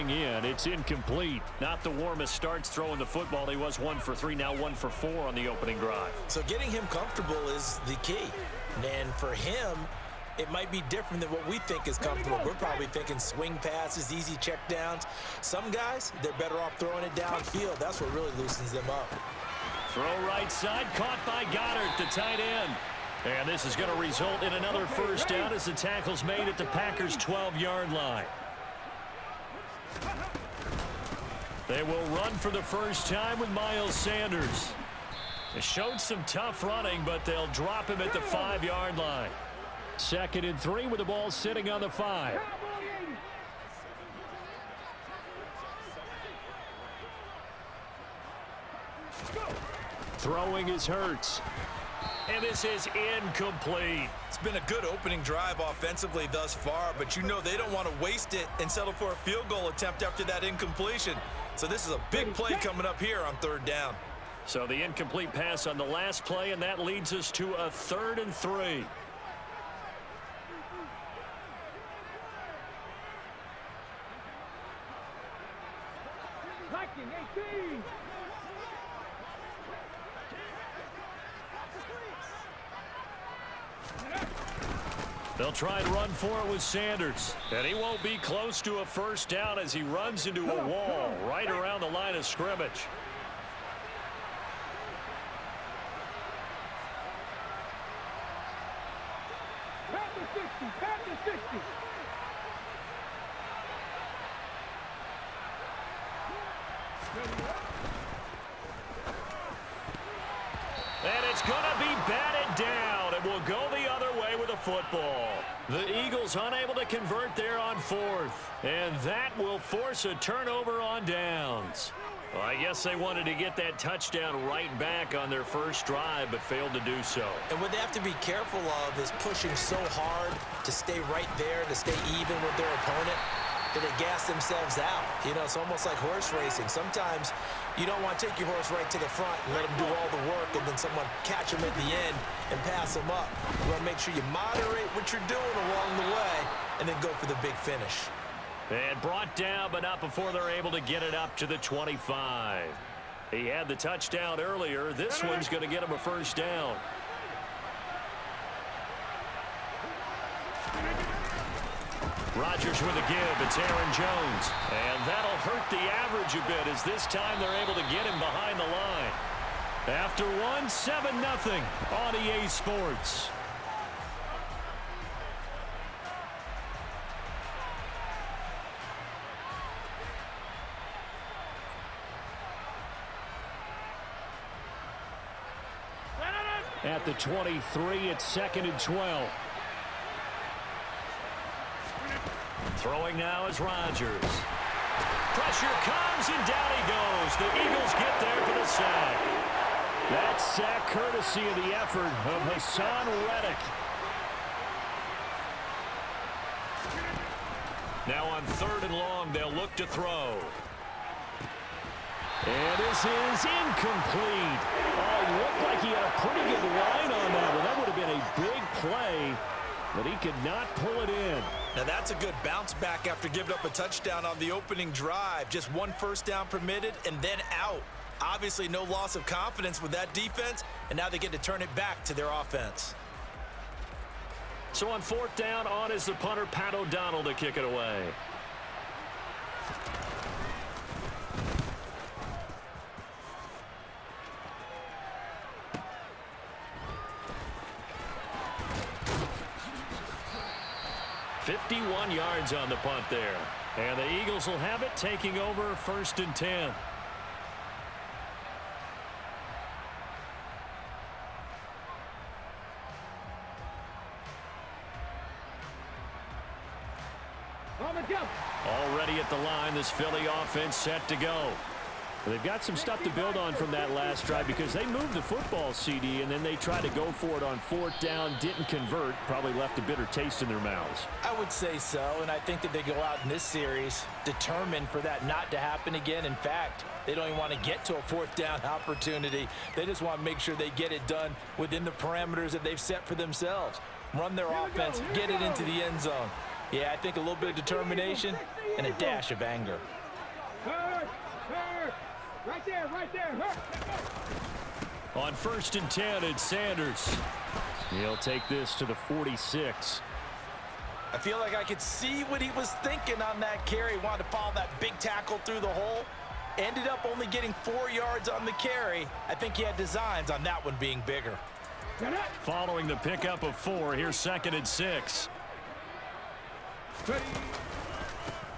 coming in. It's incomplete. Not the warmest starts throwing the football. He was 1 for 3, now 1 for 4 on the opening drive. So getting him comfortable is the key. And for him, it might be different than what we think is comfortable. We're probably thinking swing passes, easy check downs. Some guys, they're better off throwing it downfield. That's what really loosens them up. Throw right side, caught by Goddard, the tight end. And this is going to result in another first down as the tackle's made at the Packers' 12-yard line. They will run for the first time with Miles Sanders. They showed some tough running, but they'll drop him at the 5-yard line. 2nd and 3 with the ball sitting on the 5. Throwing is Hurts. And this is incomplete. It's been a good opening drive offensively thus far, but you know they don't want to waste it and settle for a field goal attempt after that incompletion. So this is a big play coming up here on 3rd down. So the incomplete pass on the last play, and that leads us to a 3rd and 3. They'll try and run for it with Sanders. And he won't be close to a first down as he runs into a wall right around the line of scrimmage. And it's going to be batted down, and we'll go the other way with the football. The Eagles unable to convert there on 4th, and that will force a turnover on downs. Well, I guess they wanted to get that touchdown right back on their first drive, but failed to do so. And what they have to be careful of is pushing so hard to stay right there, to stay even with their opponent, that they gas themselves out. You know, it's almost like horse racing. Sometimes you don't want to take your horse right to the front and let him do all the work and then someone catch him at the end and pass him up. You want to make sure you moderate what you're doing along the way and then go for the big finish. And brought down, but not before they're able to get it up to the 25. He had the touchdown earlier. This one's going to get him a first down. Rodgers with a give. It's Aaron Jones. And that'll hurt the average a bit as this time they're able to get him behind the line. After one, 7-0 on EA Sports. At the 23, it's 2nd and 12. Throwing now is Rodgers. Pressure comes, and down he goes. The Eagles get there for the sack. That sack courtesy of the effort of Hassan Reddick. Now on 3rd and long, they'll look to throw. And this is incomplete. Oh, it looked like he had a pretty good line on that one. That would have been a big play, but he could not pull it in. Now that's a good bounce back after giving up a touchdown on the opening drive. Just 1 first down permitted and then out. Obviously no loss of confidence with that defense, and now they get to turn it back to their offense. So on 4th down, on is the punter, Pat O'Donnell, to kick it away. $51 yards on the punt there. And the Eagles will have it, taking over 1st and 10. Already at the line, this Philly offense set to go. They've got some stuff to build on from that last drive because they moved the football, CD, and then they tried to go for it on 4th down, didn't convert, probably left a bitter taste in their mouths. I would say so, and I think that they go out in this series determined for that not to happen again. In fact, they don't even want to get to a 4th down opportunity. They just want to make sure they get it done within the parameters that they've set for themselves. Run their offense, get it into the end zone. Yeah, I think a little bit of determination, and a dash of anger. Hurt! Right there, hurt! On 1st and 10, it's Sanders. He'll take this to the 46. I feel like I could see what he was thinking on that carry. He wanted to follow that big tackle through the hole. Ended up only getting 4 yards on the carry. I think he had designs on that one being bigger. Following the pickup of 4, here's 2nd and 6.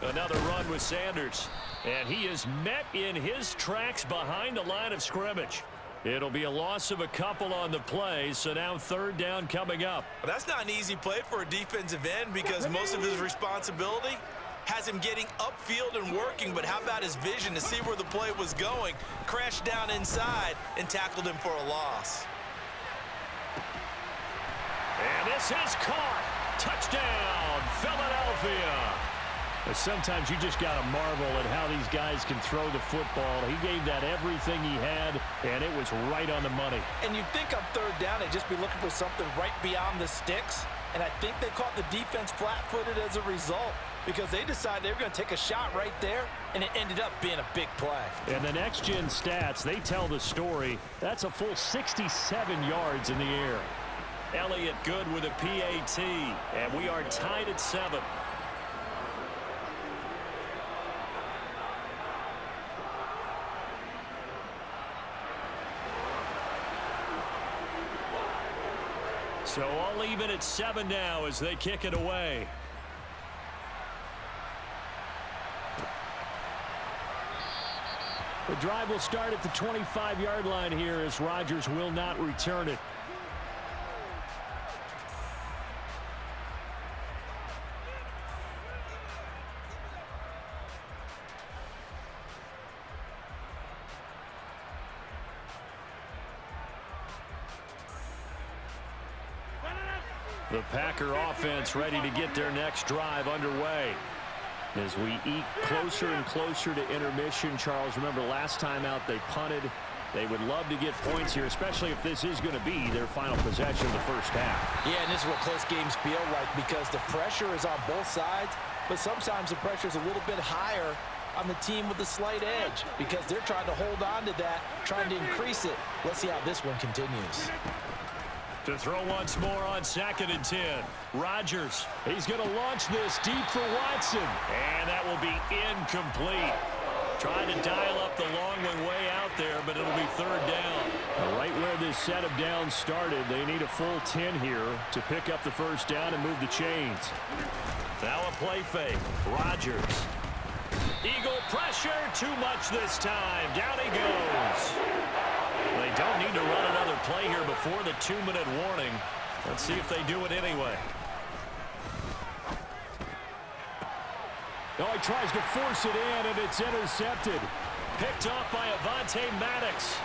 Another run with Sanders. And he is met in his tracks behind the line of scrimmage. It'll be a loss of a couple on the play, so now 3rd down coming up. Well, that's not an easy play for a defensive end because most of his responsibility has him getting upfield and working, but how about his vision to see where the play was going, crashed down inside, and tackled him for a loss. And this is caught. Touchdown, Philadelphia. But sometimes you just got to marvel at how these guys can throw the football. He gave that everything he had, and it was right on the money. And you'd think on 3rd down, they'd just be looking for something right beyond the sticks. And I think they caught the defense flat-footed as a result because they decided they were going to take a shot right there, and it ended up being a big play. And the next-gen stats, they tell the story. That's a full 67 yards in the air. Elliott good with a PAT, and we are tied at 7. So all even at 7 now as they kick it away. The drive will start at the 25-yard line here as Rodgers will not return it. The Packer offense ready to get their next drive underway. As we eke closer and closer to intermission, Charles, remember last time out they punted. They would love to get points here, especially if this is going to be their final possession of the first half. Yeah, and this is what close games feel like because the pressure is on both sides, but sometimes the pressure is a little bit higher on the team with the slight edge because they're trying to hold on to that, trying to increase it. Let's see how this one continues. To throw once more on 2nd and 10. Rodgers, he's going to launch this deep for Watson. And that will be incomplete. Trying to dial up the long one way out there, but it'll be 3rd down. Right where this set of downs started, they need a full 10 here to pick up the first down and move the chains. Now a play fake. Rodgers. Eagle pressure, too much this time. Down he goes. They don't need to run another play here before the 2-minute warning. Let's see if they do it anyway. Oh, he tries to force it in, and it's intercepted. Picked off by Avonte Maddox.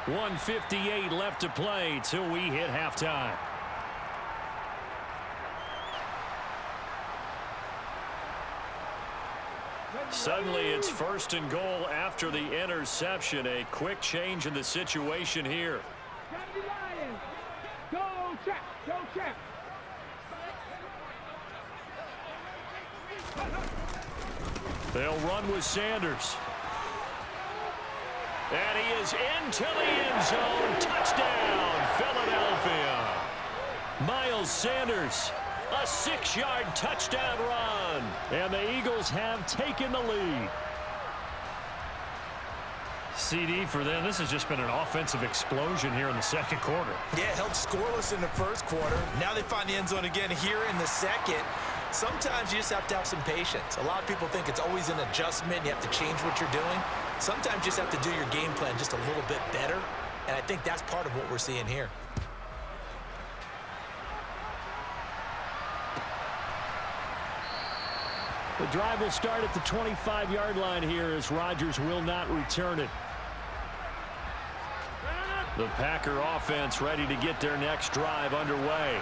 1:58 left to play till we hit halftime. Suddenly it's 1st and goal after the interception. A quick change in the situation here. Go trap, go trap. They'll run with Sanders. And he is into the end zone. Touchdown, Philadelphia. Miles Sanders, a 6-yard touchdown run. And the Eagles have taken the lead. CD for them. This has just been an offensive explosion here in the 2nd quarter. Yeah, held scoreless in the 1st quarter. Now they find the end zone again here in the 2nd. Sometimes you just have to have some patience. A lot of people think it's always an adjustment. You have to change what you're doing. Sometimes you just have to do your game plan just a little bit better. And I think that's part of what we're seeing here. The drive will start at the 25-yard line here as Rodgers will not return it. The Packer offense ready to get their next drive underway.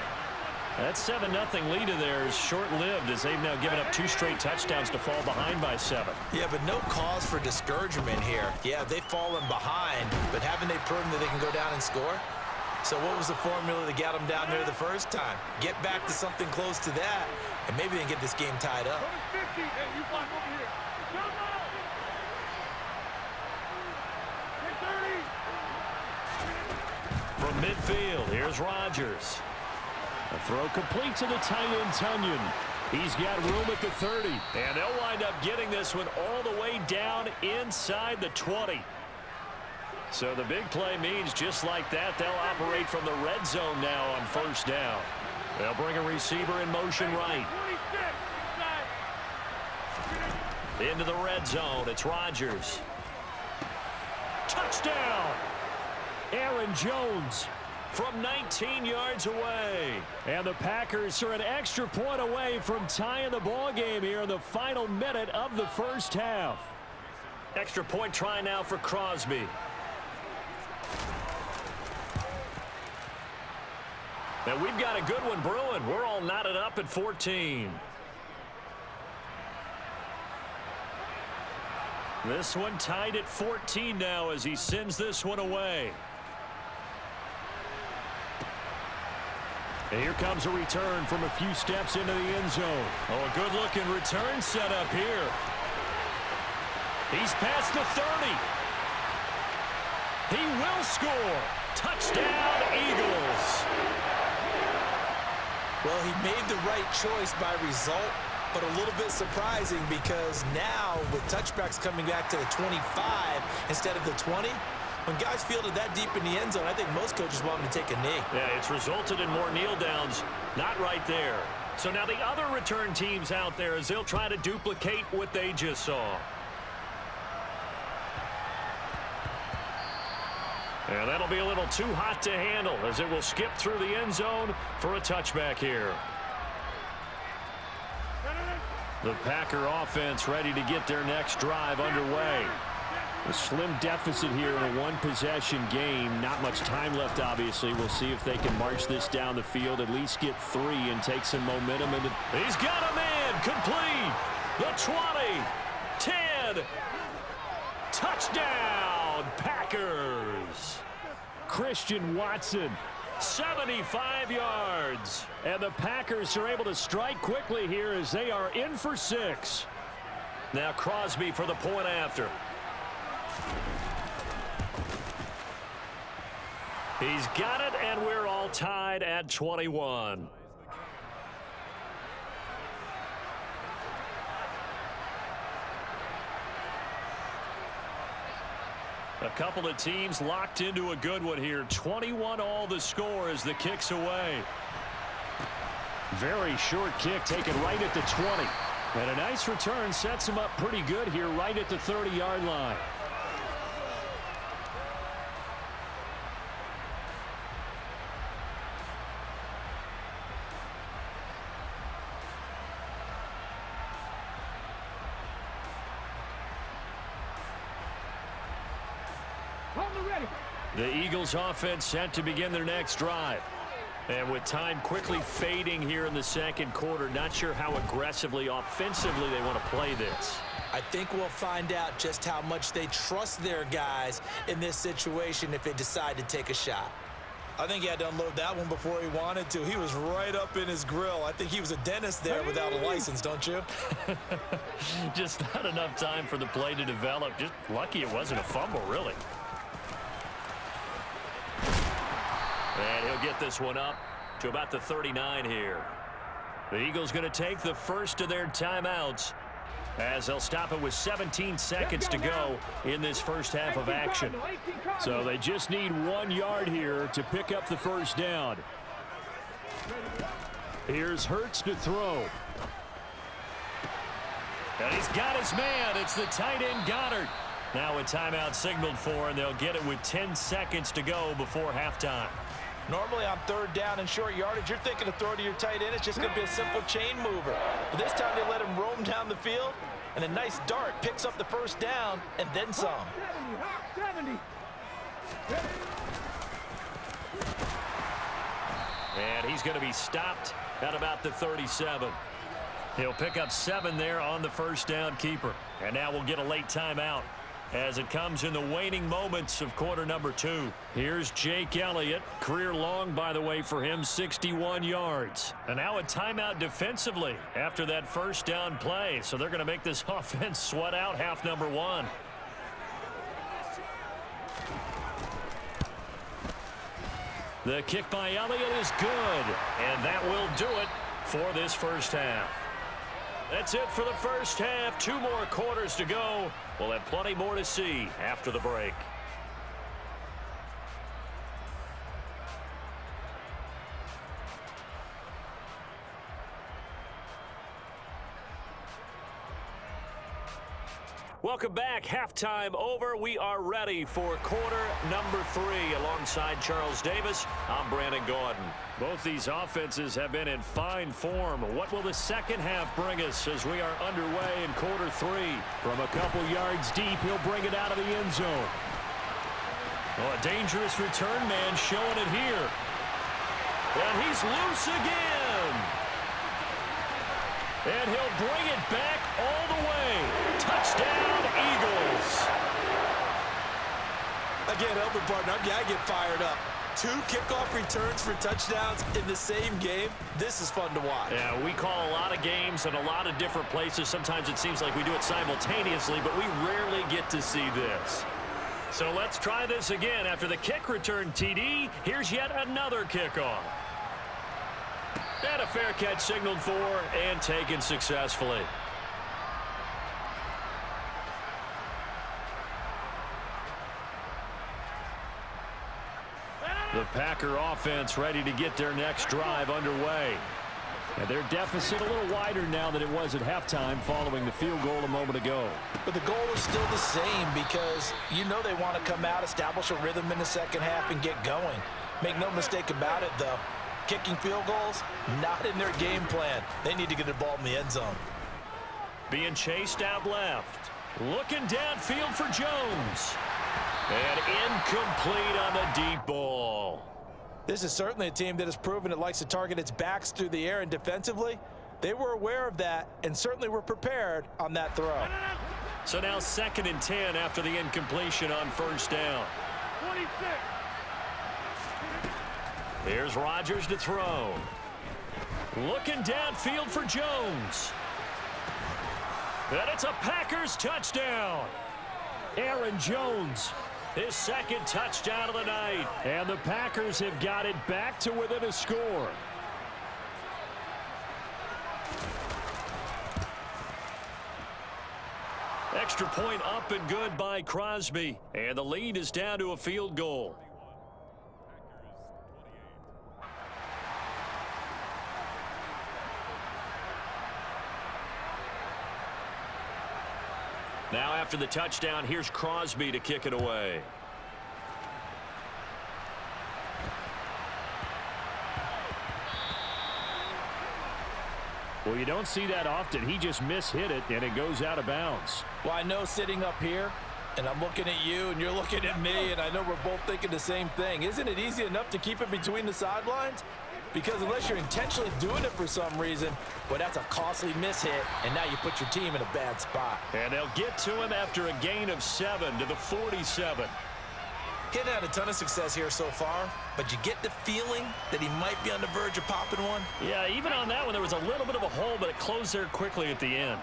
That 7-0 lead of theirs short-lived as they've now given up 2 straight touchdowns to fall behind by 7. Yeah, but no cause for discouragement here. Yeah, they've fallen behind, but haven't they proven that they can go down and score? So what was the formula that got them down there the first time? Get back to something close to that, and maybe they can get this game tied up. From midfield, here's Rodgers. A throw complete to the tight end, Tunyon. He's got room at the 30. And they'll wind up getting this one all the way down inside the 20. So the big play means just like that, they'll operate from the red zone now on first down. They'll bring a receiver in motion right. Into the red zone, it's Rodgers. Touchdown! Aaron Jones from 19 yards away. And the Packers are an extra point away from tying the ball game here in the final minute of the first half. Extra point try now for Crosby. And we've got a good one brewing. We're all knotted up at 14. This one tied at 14 now as he sends this one away. And here comes a return from a few steps into the end zone. Oh, a good-looking return set up here. He's past the 30. He will score. Touchdown, Eagles. Well, he made the right choice by result, but a little bit surprising because now with touchbacks coming back to the 25 instead of the 20, when guys fielded that deep in the end zone, I think most coaches want them to take a knee. Yeah, it's resulted in more kneel downs. Not right there. So now the other return teams out there as they'll try to duplicate what they just saw. And that'll be a little too hot to handle as it will skip through the end zone for a touchback here. The Packer offense ready to get their next drive underway. A slim deficit here in a one-possession game. Not much time left, obviously. We'll see if they can march this down the field, at least get 3 and take some momentum. He's got a man complete. The 20, 10, touchdown, Packers. Christian Watson, 75 yards. And the Packers are able to strike quickly here as they are in for 6. Now Crosby for the point after. He's got it, and we're all tied at 21. A couple of teams locked into a good one here. 21 all the score as the kick's away. Very short kick taken right at the 20. And a nice return sets him up pretty good here right at the 30-yard line. The Eagles offense set to begin their next drive. And with time quickly fading here in the second quarter, not sure how aggressively, offensively they want to play this. I think we'll find out just how much they trust their guys in this situation if they decide to take a shot. I think he had to unload that one before he wanted to. He was right up in his grill. I think he was a dentist there without a license, don't you? Just not enough time for the play to develop. Just lucky it wasn't a fumble, really. And he'll get this one up to about the 39 here. The Eagles going to take the first of their timeouts as they'll stop it with 17 seconds to go in this first half of action. So they just need 1 yard here to pick up the first down. Here's Hurts to throw. And he's got his man. It's the tight end Goddard. Now a timeout signaled for, and they'll get it with 10 seconds to go before halftime. Normally on third down and short yardage, you're thinking of throw to your tight end. It's just going to be a simple chain mover. But this time they let him roam down the field, and a nice dart picks up the first down and then some. 70. And he's going to be stopped at about the 37. He'll pick up 7 there on the first down keeper. And now we'll get a late timeout. as it comes in the waning moments of quarter number 2. Here's Jake Elliott. Career long, by the way, for him, 61 yards. And now a timeout defensively after that first down play. So they're going to make this offense sweat out half number 1. The kick by Elliott is good, and that will do it for this first half. That's it for the first half. 2 more quarters to go. We'll have plenty more to see after the break. Welcome back. Halftime over. We are ready for quarter number 3. Alongside Charles Davis, I'm Brandon Gordon. Both these offenses have been in fine form. What will the second half bring us as we are underway in quarter 3? From a couple yards deep, he'll bring it out of the end zone. Oh, a dangerous return man showing it here. And he's loose again. And he'll bring it back all the way. Touchdown, Eagles. Again, Elvin partner, I get fired up. 2 kickoff returns for touchdowns in the same game. This is fun to watch. Yeah, we call a lot of games in a lot of different places. Sometimes it seems like we do it simultaneously, but we rarely get to see this. So let's try this again. After the kick return TD, here's yet another kickoff. And a fair catch signaled for and taken successfully. The Packer offense ready to get their next drive underway. And their deficit a little wider now than it was at halftime following the field goal a moment ago. But the goal is still the same because you know they want to come out, establish a rhythm in the second half, and get going. Make no mistake about it, though. Kicking field goals, not in their game plan. They need to get the ball in the end zone. Being chased out left. Looking downfield for Jones. And incomplete on the deep ball. This is certainly a team that has proven it likes to target its backs through the air, and defensively, they were aware of that and certainly were prepared on that throw. So now 2nd and 10 after the incompletion on first down. 26. Here's Rodgers to throw. Looking downfield for Jones. And it's a Packers touchdown. Aaron Jones, his 2nd touchdown of the night. And the Packers have got it back to within a score. Extra point up and good by Crosby. And the lead is down to a field goal. Now after the touchdown, here's Crosby to kick it away. Well, you don't see that often. He just mishit it, and it goes out of bounds. Well, I know sitting up here, and I'm looking at you, and you're looking at me, and I know we're both thinking the same thing. Isn't it easy enough to keep it between the sidelines? Because unless you're intentionally doing it for some reason, well, that's a costly mishit, and now you put your team in a bad spot. And they'll get to him after a gain of 7 to the 47. He hadn't had a ton of success here so far, but you get the feeling that he might be on the verge of popping one. Yeah, even on that one, there was a little bit of a hole, but it closed there quickly at the end.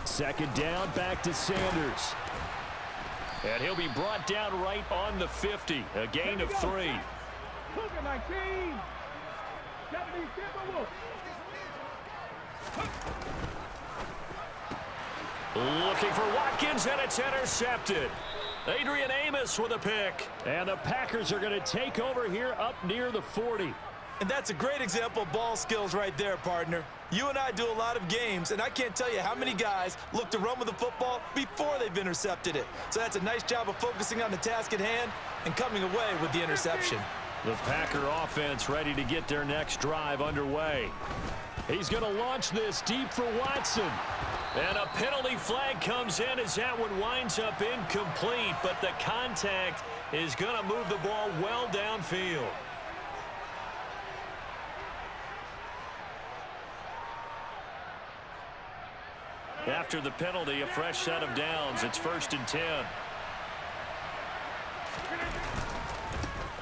2nd down, back to Sanders. And he'll be brought down right on the 50. A gain of 3. Look at my team. 70 Timberwolves. Looking for Watkins, and it's intercepted. Adrian Amos with a pick. And the Packers are going to take over here up near the 40. And that's a great example of ball skills right there, partner. You and I do a lot of games, and I can't tell you how many guys look to run with the football before they've intercepted it. So that's a nice job of focusing on the task at hand and coming away with the interception. The Packer offense ready to get their next drive underway. He's going to launch this deep for Watson. And a penalty flag comes in as that one winds up incomplete, but the contact is going to move the ball well downfield. After the penalty, a fresh set of downs. It's 1st and 10.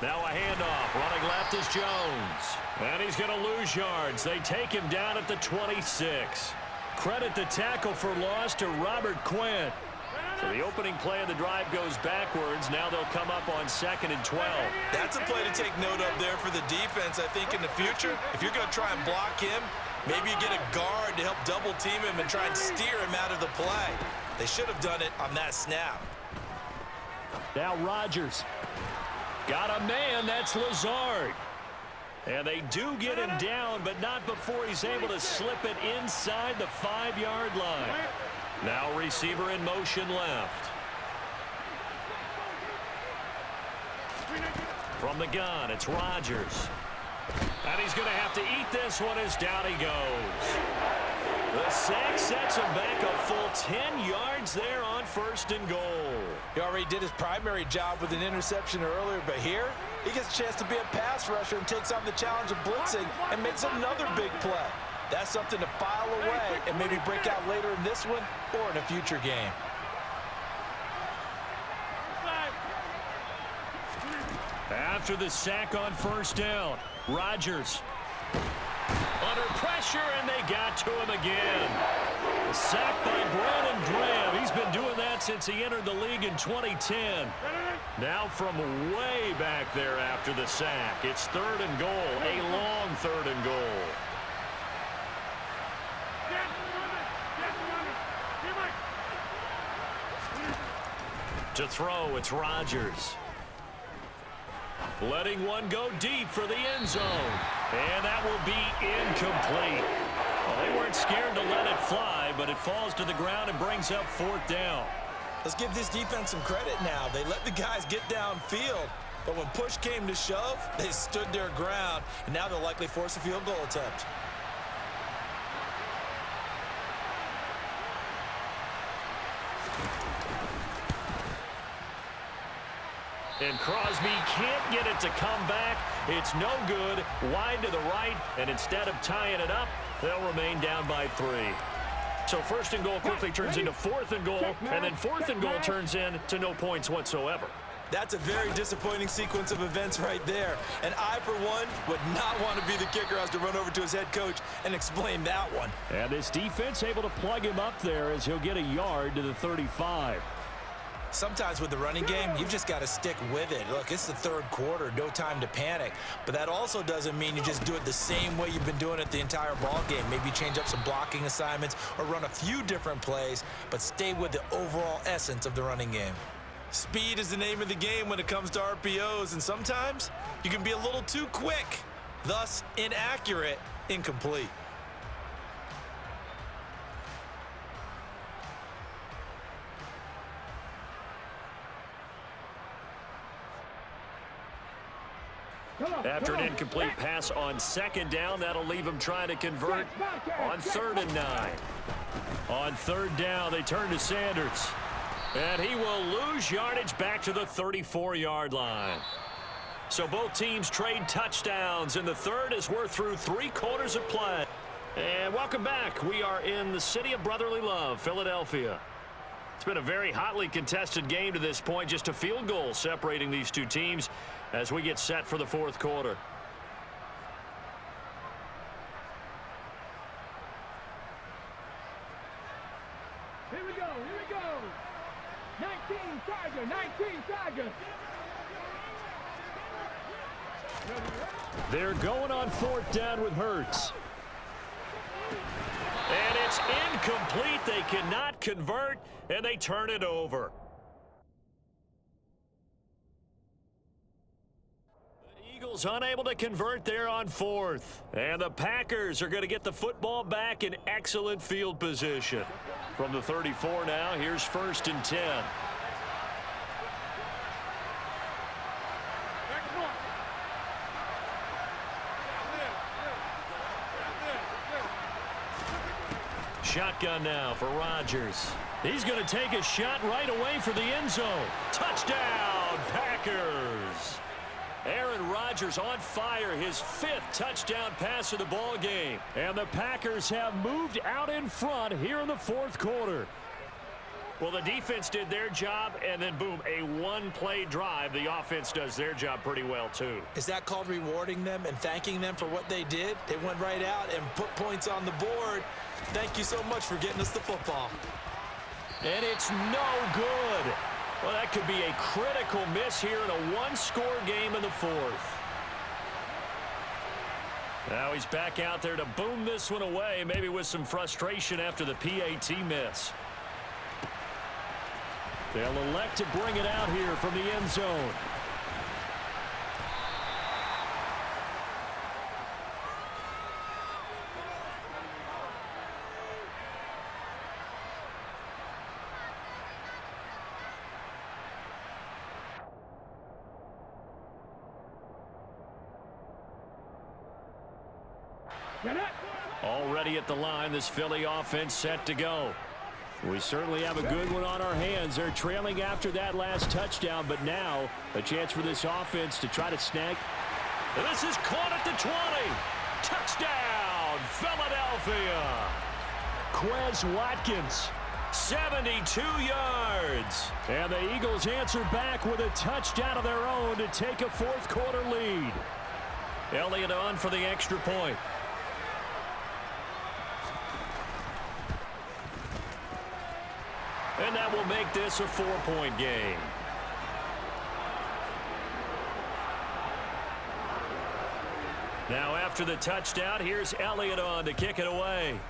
Now a handoff. Running left is Jones. And he's going to lose yards. They take him down at the 26. Credit the tackle for loss to Robert Quez. So the opening play of the drive goes backwards. Now they'll come up on 2nd and 12. That's a play to take note of there for the defense. I think in the future, if you're going to try and block him, maybe you get a guard to help double team him and try and steer him out of the play. They should have done it on that snap. Now Rodgers. Got a man. That's Lazard. And they do get him down, but not before he's able to slip it inside the 5-yard line. Now receiver in motion left. From the gun, it's Rodgers. And he's going to have to eat this one as down he goes. The sack sets him back a full 10 yards there on 1st and goal. He already did his primary job with an interception earlier, but here he gets a chance to be a pass rusher and takes on the challenge of blitzing and makes another big play. That's something to file away and maybe break out later in this one or in a future game. After the sack on 1st down, Rodgers under pressure, and they got to him again. Sacked by Brandon Graham. He's been doing that since he entered the league in 2010. Now from way back there after the sack, it's 3rd and goal, a long 3rd and goal. To throw, it's Rodgers. Letting one go deep for the end zone. And that will be incomplete. Well, they weren't scared to let it fly, but it falls to the ground and brings up 4th down. Let's give this defense some credit now. They let the guys get downfield, but when push came to shove, they stood their ground, and now they'll likely force a field goal attempt. And Crosby can't get it to come back. It's no good. Wide to the right, and instead of tying it up, they'll remain down by 3. So 1st and goal quickly turns into 4th and goal, and then 4th and goal turns into no points whatsoever. That's a very disappointing sequence of events right there. And I, for one, would not want to be the kicker who has to run over to his head coach and explain that one. And this defense able to plug him up there as he'll get a yard to the 35. Sometimes with the running game, you've just got to stick with it. Look, it's the 3rd quarter, no time to panic. But that also doesn't mean you just do it the same way you've been doing it the entire ball game. Maybe change up some blocking assignments or run a few different plays, but stay with the overall essence of the running game. Speed is the name of the game when it comes to RPOs, and sometimes you can be a little too quick, thus inaccurate, incomplete. After an incomplete pass on 2nd down, that'll leave him trying to convert on 3rd and 9. On 3rd down, they turn to Sanders. And he will lose yardage back to the 34-yard line. So both teams trade touchdowns in the 3rd as we're through 3 quarters of play. And welcome back. We are in the city of brotherly love, Philadelphia. It's been a very hotly contested game to this point, just a field goal separating these two teams as we get set for the 4th quarter. Here we go, here we go. 19 Tiger, 19 Tiger. They're going on 4th down with Hurts. And it's incomplete. They cannot convert, and they turn it over. The Eagles unable to convert there on 4th. And the Packers are going to get the football back in excellent field position. From the 34 now, here's 1st and 10. Shotgun now for Rodgers. He's going to take a shot right away for the end zone. Touchdown, Packers. Aaron Rodgers on fire, his 5th touchdown pass of the ball game. And the Packers have moved out in front here in the 4th quarter. Well, the defense did their job, and then, boom, a one-play drive. The offense does their job pretty well, too. Is that called rewarding them and thanking them for what they did? They went right out and put points on the board. Thank you so much for getting us the football. And it's no good. Well, that could be a critical miss here in a one-score game in the 4th. Now he's back out there to boom this one away, maybe with some frustration after the PAT miss. They'll elect to bring it out here from the end zone. Already at the line, this Philly offense set to go. We certainly have a good one on our hands. They're trailing after that last touchdown, but now a chance for this offense to try to snag. And this is caught at the 20. Touchdown, Philadelphia. Quez Watkins, 72 yards. And the Eagles answer back with a touchdown of their own to take a 4th quarter lead. Elliott on for the extra point. And that will make this a 4-point game. Now after the touchdown, here's Elliott on to kick it away.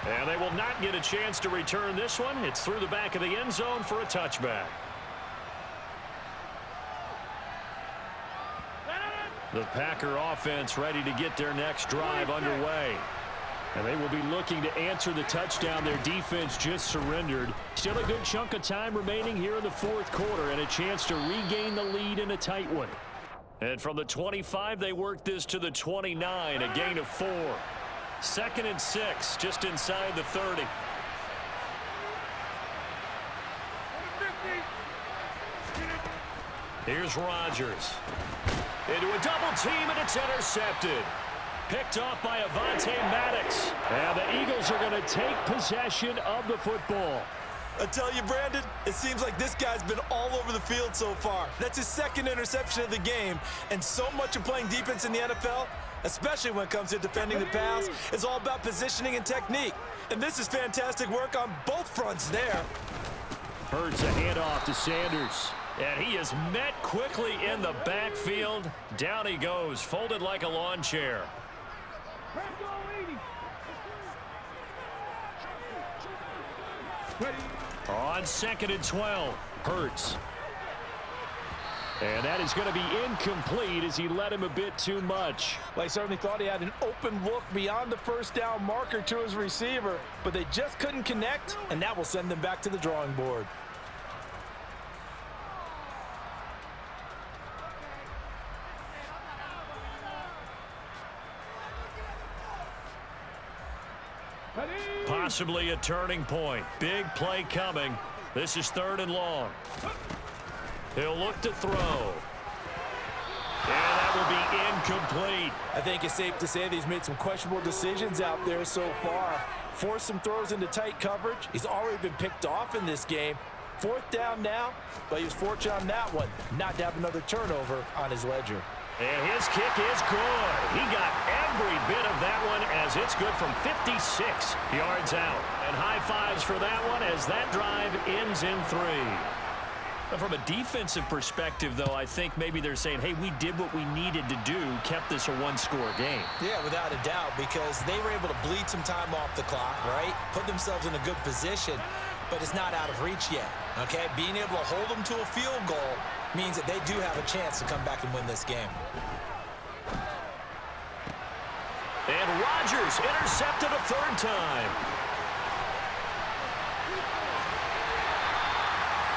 And they will not get a chance to return this one. It's through the back of the end zone for a touchback. The Packer offense ready to get their next drive underway. And they will be looking to answer the touchdown their defense just surrendered. Still a good chunk of time remaining here in the 4th quarter and a chance to regain the lead in a tight one. And from the 25, they work this to the 29, a gain of 4. 2nd and 6, just inside the 30. Here's Rodgers. Into a double team, and it's intercepted. Picked off by Avonte Maddox. And the Eagles are going to take possession of the football. I tell you, Brandon, it seems like this guy's been all over the field so far. That's his 2nd interception of the game. And so much of playing defense in the NFL, especially when it comes to defending the pass, is all about positioning and technique. And this is fantastic work on both fronts there. Hurts a handoff to Sanders. And he is met quickly in the backfield. Down he goes, folded like a lawn chair. On 2nd and 12, Hurts. And that is going to be incomplete as he led him a bit too much. Well, he certainly thought he had an open look beyond the 1st down marker to his receiver, but they just couldn't connect, and that will send them back to the drawing board. Possibly a turning point. Big play coming. This is 3rd and long. He'll look to throw. And that will be incomplete. I think it's safe to say that he's made some questionable decisions out there so far. Forced some throws into tight coverage. He's already been picked off in this game. 4th down now, but he was fortunate on that one not to have another turnover on his ledger. And his kick is good. He got every bit of that one as it's good from 56 yards out. And high fives for that one as that drive ends in 3. From a defensive perspective, though, I think maybe they're saying, hey, we did what we needed to do, kept this a one-score game. Yeah, without a doubt, because they were able to bleed some time off the clock, right? Put themselves in a good position, but it's not out of reach yet, okay? Being able to hold them to a field goal means that they do have a chance to come back and win this game. And Rodgers intercepted a 3rd time.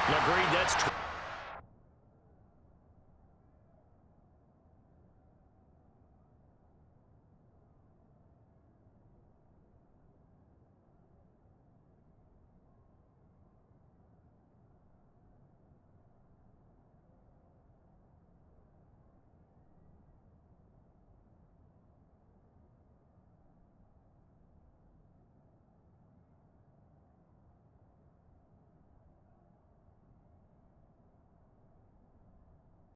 Agreed, that's